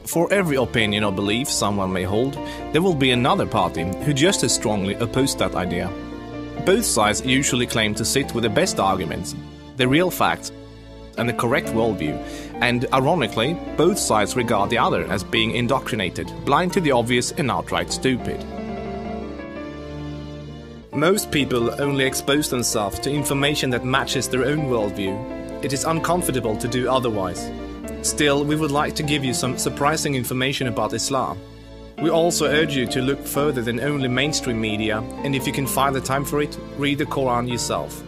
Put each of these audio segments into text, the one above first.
For every opinion or belief someone may hold, there will be another party who just as strongly oppose that idea. Both sides usually claim to sit with the best arguments, the real facts, and the correct worldview, and ironically, both sides regard the other as being indoctrinated, blind to the obvious and outright stupid. Most people only expose themselves to information that matches their own worldview. It is uncomfortable to do otherwise. Still, we would like to give you some surprising information about Islam. We also urge you to look further than only mainstream media, and if you can find the time for it, read the Quran yourself.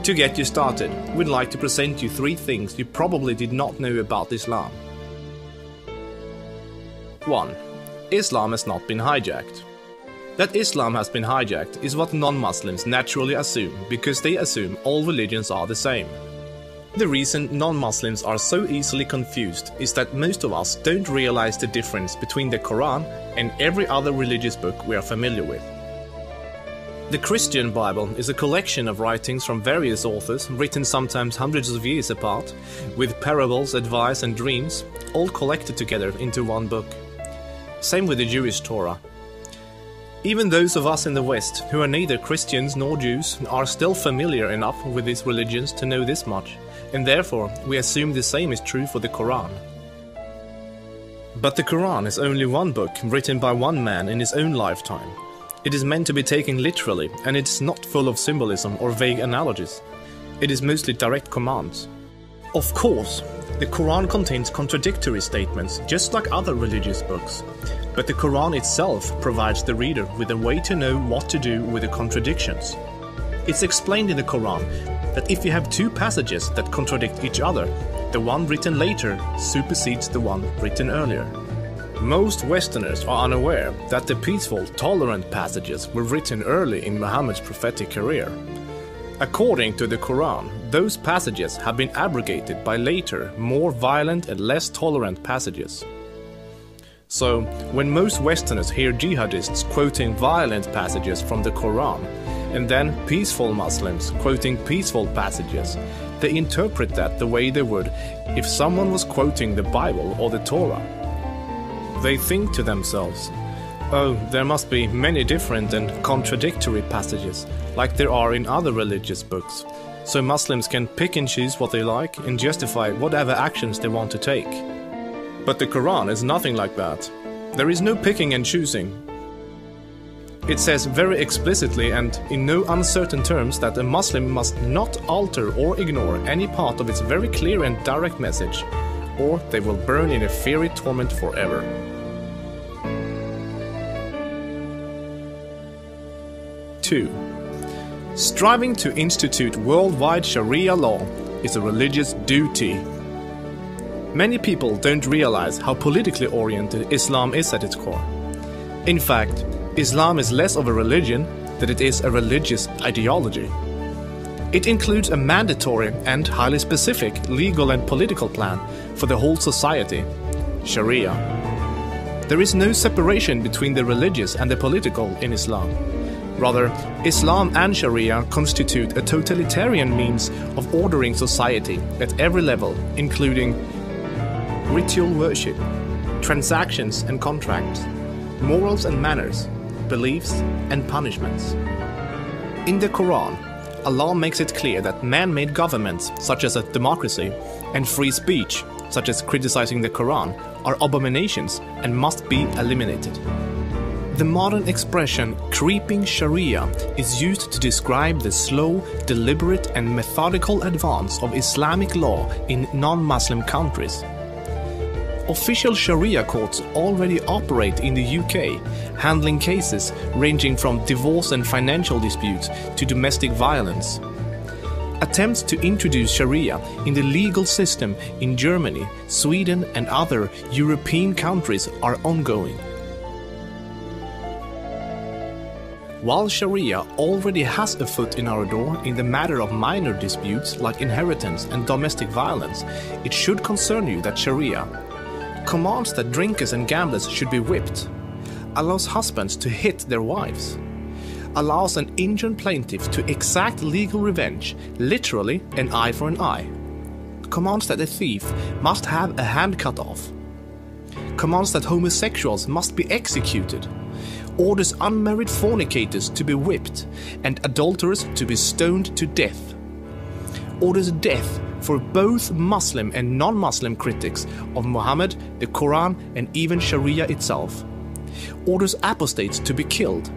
To get you started, we'd like to present you 3 things you probably did not know about Islam. 1. Islam has not been hijacked. That Islam has been hijacked is what non-Muslims naturally assume, because they assume all religions are the same. The reason non-Muslims are so easily confused is that most of us don't realize the difference between the Quran and every other religious book we are familiar with. The Christian Bible is a collection of writings from various authors, written sometimes hundreds of years apart, with parables, advice and dreams, all collected together into one book. Same with the Jewish Torah. Even those of us in the West, who are neither Christians nor Jews, are still familiar enough with these religions to know this much, and therefore we assume the same is true for the Quran. But the Quran is only one book written by one man in his own lifetime. It is meant to be taken literally, and it is not full of symbolism or vague analogies. It is mostly direct commands. Of course, the Quran contains contradictory statements, just like other religious books. But the Quran itself provides the reader with a way to know what to do with the contradictions. It's explained in the Quran that if you have 2 passages that contradict each other, the one written later supersedes the one written earlier. Most Westerners are unaware that the peaceful, tolerant passages were written early in Muhammad's prophetic career. According to the Quran, those passages have been abrogated by later, more violent and less tolerant passages. So, when most Westerners hear jihadists quoting violent passages from the Quran, and then peaceful Muslims quoting peaceful passages, they interpret that the way they would if someone was quoting the Bible or the Torah. They think to themselves, oh, there must be many different and contradictory passages, like there are in other religious books, so Muslims can pick and choose what they like and justify whatever actions they want to take. But the Quran is nothing like that. There is no picking and choosing. It says very explicitly and in no uncertain terms that a Muslim must not alter or ignore any part of its very clear and direct message, or they will burn in a fiery torment forever. Two. Striving to institute worldwide Sharia law is a religious duty. Many people don't realize how politically oriented Islam is at its core. In fact, Islam is less of a religion than it is a religious ideology. It includes a mandatory and highly specific legal and political plan for the whole society, Sharia. There is no separation between the religious and the political in Islam. Rather, Islam and Sharia constitute a totalitarian means of ordering society at every level, including ritual worship, transactions and contracts, morals and manners, beliefs and punishments. In the Quran, Allah makes it clear that man-made governments, such as a democracy, and free speech, such as criticizing the Quran, are abominations and must be eliminated. The modern expression creeping Sharia is used to describe the slow, deliberate and methodical advance of Islamic law in non-Muslim countries. Official Sharia courts already operate in the UK, handling cases ranging from divorce and financial disputes to domestic violence. Attempts to introduce Sharia in the legal system in Germany, Sweden and other European countries are ongoing. While Sharia already has a foot in our door in the matter of minor disputes like inheritance and domestic violence, it should concern you that Sharia commands that drinkers and gamblers should be whipped, allows husbands to hit their wives, allows an injured plaintiff to exact legal revenge, literally an eye for an eye, commands that a thief must have a hand cut off, commands that homosexuals must be executed, orders unmarried fornicators to be whipped and adulterers to be stoned to death, orders death for both Muslim and non-Muslim critics of Muhammad, the Quran and even Sharia itself, orders apostates to be killed,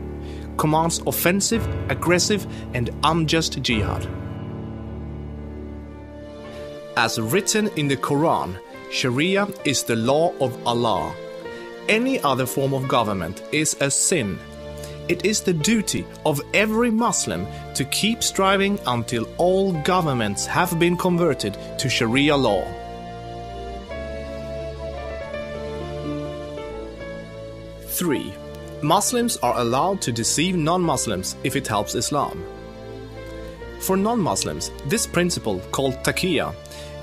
commands offensive, aggressive and unjust jihad. As written in the Quran, Sharia is the law of Allah. Any other form of government is a sin. It is the duty of every Muslim to keep striving until all governments have been converted to Sharia law. Three, Muslims are allowed to deceive non-Muslims if it helps Islam. For non-Muslims, this principle, called taqiyya,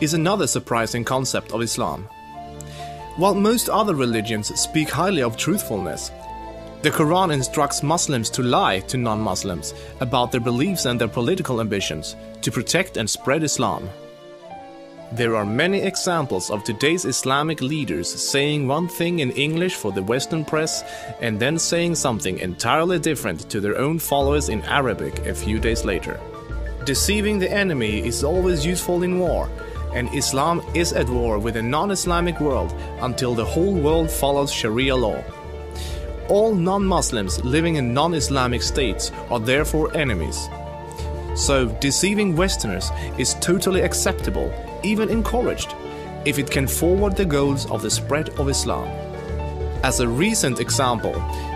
is another surprising concept of Islam. While most other religions speak highly of truthfulness, the Quran instructs Muslims to lie to non-Muslims about their beliefs and their political ambitions to protect and spread Islam. There are many examples of today's Islamic leaders saying one thing in English for the Western press and then saying something entirely different to their own followers in Arabic a few days later. Deceiving the enemy is always useful in war, and Islam is at war with a non-Islamic world until the whole world follows Sharia law. All non-Muslims living in non-Islamic states are therefore enemies. So deceiving Westerners is totally acceptable, even encouraged, if it can forward the goals of the spread of Islam. As a recent example,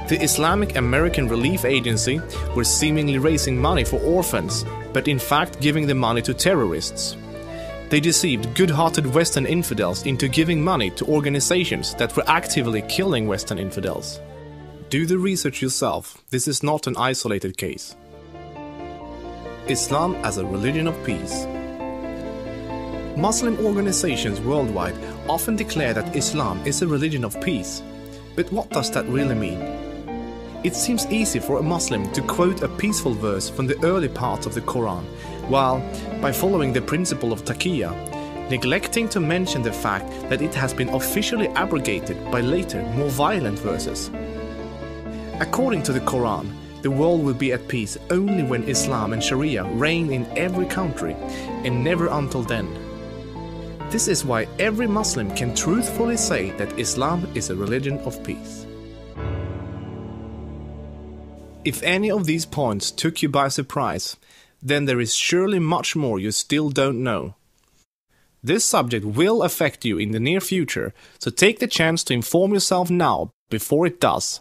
the Islamic American Relief Agency were seemingly raising money for orphans, but in fact giving the money to terrorists. They deceived good-hearted Western infidels into giving money to organizations that were actively killing Western infidels. Do the research yourself, this is not an isolated case. Islam as a religion of peace. Muslim organizations worldwide often declare that Islam is a religion of peace. But what does that really mean? It seems easy for a Muslim to quote a peaceful verse from the early parts of the Quran, while, by following the principle of taqiyya, neglecting to mention the fact that it has been officially abrogated by later, more violent verses. According to the Quran, the world will be at peace only when Islam and Sharia reign in every country, and never until then. This is why every Muslim can truthfully say that Islam is a religion of peace. If any of these points took you by surprise, then there is surely much more you still don't know. This subject will affect you in the near future, so take the chance to inform yourself now before it does.